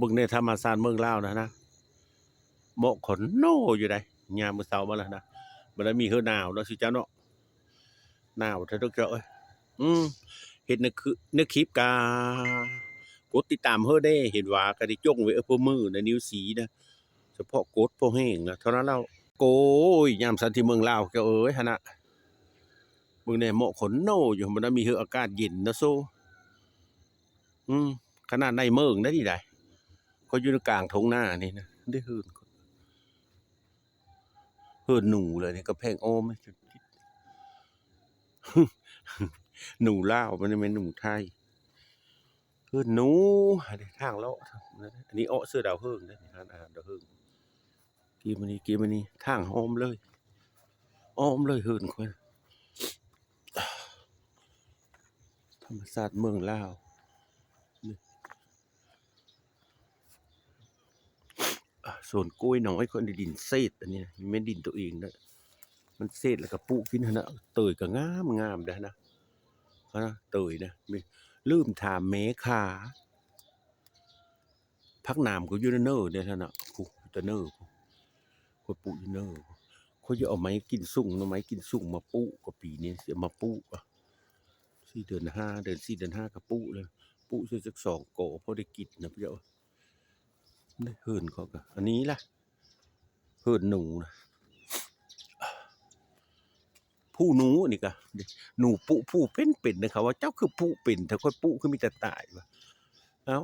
บึงในธรรมศาสตร์เมืองลาวนะเหมาะขนโน่อยู่ได้ยามมื้อเช้ามาแล้วนะบ่ได้มีเฮือหนาวเนาะสิจ้าเนาะหนาวเถอะเด้อเอ้ยเฮ็ดในคลิปกดติดตามเฮาได้เห็นว่าก็ได้จ้งไว้พวกมือในนิ้วสีนะเฉพาะกดพวกแห้งนะเท่านั้นแล้วโกยยามสันที่เมืองลาวแกเอ้ยหั่นน่ะเบิ่งแน่เหมาะขนโน่อยู่บ่ได้มีเฮืออากาศเย็นนะโซขนาดในเมืองได้นี่ได้เขาอยู่ในกลางทุ่งนานี่นะได้ฮือหนูเลยนี่กำแพงอ้อมหนูลาวมันไม่หนูไทยหนูทางเลาะอันนี้อ้อเสื้อดาวเฮิงนะทานอาหารดาวเฮิงกินมันนี่ทางอ้อมเลยเฮินคนธรรมศาสตร์เมืองลาวส่วนกล้วยน้อยคนในดินเศษอันนี้ไม่ดินตัวเองนะมันเศษแล้วก็ปุกินนะเตยก็งามได้นะเตยนะลืมถามเมขาพักนามก็ยูเนอร์เนี่ยท่านอ่ะกูตเนอร์คนปุยูเนอร์เขาจะเอาไม้กินสุ่งเอาไม้กินสุ่งมาปุก็ปีนี้เสียมาปุอ่ะ4 เดือน 5 เดือน 4 เดือน 5ก็ปุเลยปุเสียสัก2 โกพอได้กินนะพี่เจ้าได้เฮิร์นเขาก็อันนี้ล่ะเฮิร์นหนูนะผู้หนูนี่ก็หนูปุผู้เป็นนะครับว่าเจ้าคือปุเป็นแต่ค่อยปุคือมีแต่ตายวะเอ้า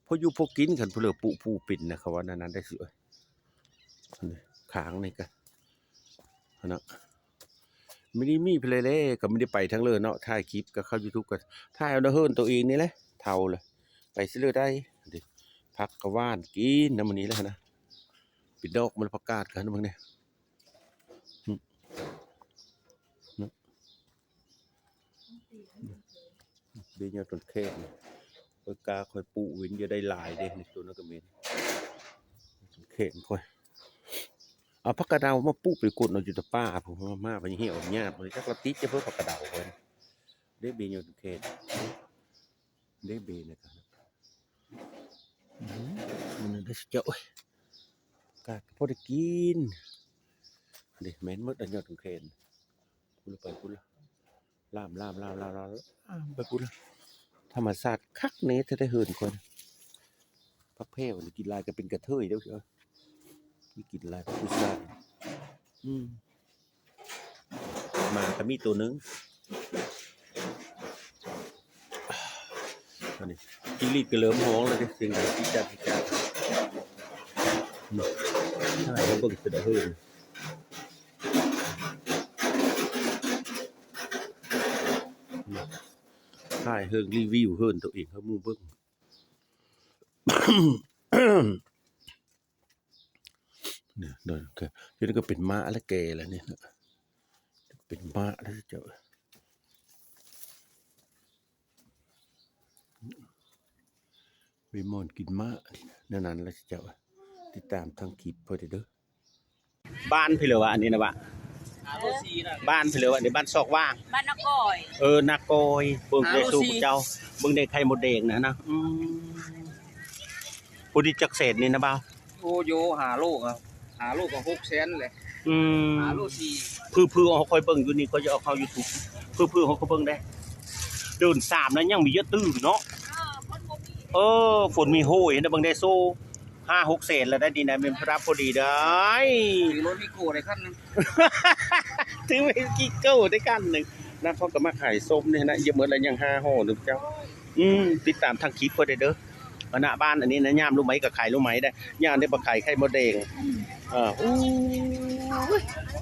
พออยู่พอกินกันเพลือปุผู้เป็นนะครับว่านั้นได้สิค้างนี่กันนะไม่ได้มีเพลเล่ก็ไม่ได้ไปทั้งเลยเนาะถ่ายคลิปก็เข้า YouTube ก็ถ่ายเอาเฮิร์นตัวเองนี่แหละเท่าเลยไปซิเลยได้พักกระว่านกินน้ำมันนี้แล้วนะปิดดอกมันประกาศกันนะมึงเนี่ยเดี๋ยวต้นแค่กาคอยปูวินจะได้ลายเด้ในตัวนักเมนเข่งคอยเอาผักกระเดามาปูไปกดเอาอยู่ตะป้าผมมาไปเหี่ยวหยาบเลยจักละติจะเพิ่มผักกระเดาคนได้เบยอยู่เข่งได้เบยนะครับมันได้เจ้ากาพอได้กินเด็กแม่นมดอันยอดเข่งคุณไปคุณละล่ามไปคุณละธรรมศาสตร์คักเนสได้เหินคนพักแพ้วกินลายก็เป็นกระเทยเด้อเชียวนี่กินลายผู้ชายมาก็มีตัวนึงอันนี้จิ้งหรีดก็เริ่มห้องแล้วดิเสียงดังจิ๊กจักใช่เขาบอกจะได้เหินถ่ายเฮิงรีวิวเฮินตัวเองเขามู่เบิ้งเนี่ยเดินก็นี่ก็เป็นม้าและแกแล้วเนี่ยเป็นม้าแล้วเจ้าวิมอนกินม้านั่นแล้วเจ้าติดตามทางคลิปพอดีเด้อบ้านพี่เหลือวะอันนี้นะวะบ้านพี่เหลือวะในบ้านซอกว่างบ้านนักกอยนักกอยเบิ่งได้สู้เจ้าเบิ่งได้ไข่มดแดงนะผู้ที่จักเศษนี่นะบ่าวโอ้โยหาลูกครับหาลูกก็600,000เลยหาลูก4พื้นเขาคอยเบิ่งอยู่นี่ก็จะเอาเข้า YouTube พื้นเขาก็เบิ่งได้เดิน3นั้นยังมีเยอะตื้อเนาะฝนมีโหยนะเบิ่งได้โซ่5-6 เศษแล้วได้ดีนะเป็นพระพอดีได้ถือรถวิโก้ได้คันนึงถือไปกี่เก้าได้กันนึงนะเขาก็มาขายส้มนี่นะเยอะเหมือนอะไรยัง5 ห่อนึงเจ้าติดตามทางคลิปพอได้เด้อหน้าบ้านอันนี้นะย่ามรู้ไหมกับไข่รู้ไหมได้ย่ามได้ปลาไข่ไข่มดแดง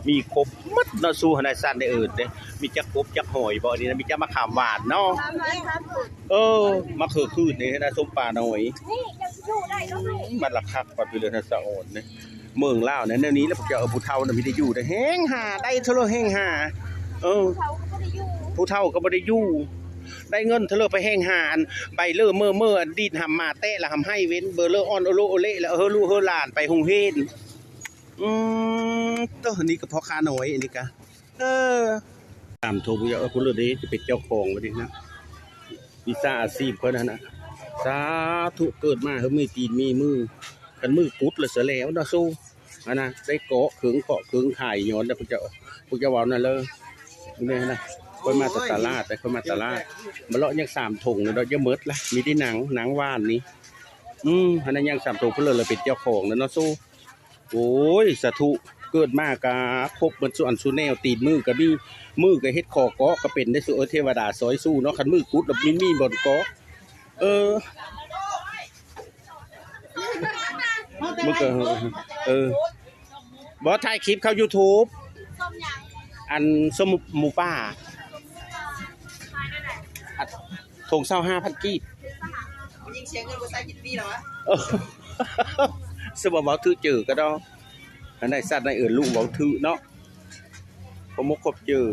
มีครบมัดนาซูในซันได้อื่นเด้มีจักกบจักหอยบ่นี่นะมีจักมะขามหวานเนาะมะเขือคืนนี่นะส้มปลาหน่อยมันราคาปัดไปเลยนะสะอ่อนเนี่ยเมืองลาวเนี่ยแนวนี้แล้วผมจะเอาผู้เฒ่าน่ะมีได้อยู่ได้แห้งหาได้เท่าไรแห้งหาผู้เฒ่าก็บ่ได้อยู่ได้เงินเธอเลิกไปแห้งหานใบเลื่อเมื่อดีดหำมาเตะละหำให้เว้นเบอร์เลอร์ออนโอโลโอเล่แล้วลูกหลานไปหงเฮนตัวนี้ก็พอคาหน่อยอันนี้ก็ตามโทรบุญคุณเลยดิจะเป็นเจ้าของวันนี้นะวิซ่าอาชีพเขานะ สาธุเกิดมาเฮามีตีนมีมือคันมือกุดแล้วเสียแล้วนะสู้อันน่ะได้เกาะเขิงข่ายย้อนแล้วพวกเจ้าเว้านั่นเลยนี่นะค่อยมาแต่ตลาดแต่ค่อยมาตลาดมาเลาะยัง3ถุงเนาะยังหมดละมีที่หนังว่านนี่อันนั้นยัง3ถุงเพิ่นเลยเป็นเจ้าของแล้วเนาะสู้โอ้ยสาธุเกิดมากะครบเหมือนส่วนสุแนวตีนมือก็มีมือก็เฮ็ดคอเกาะก็เป็นได้สู้เทวดาซอยสู้เนาะคันมือกุดแล้วมีบ่อนเกาะมึงก็บ่ถ่ายคลิปเข้า YouTube อันสมหมูป่าถง25,000 กีบยิงเสียงเงินบ่ใส่กินปีแล้ววะสบ่เว้าถือเจอก็ดอกอันใดสัตว์ในอื่นลูกเว้าถือเนาะบ่มกบเจอ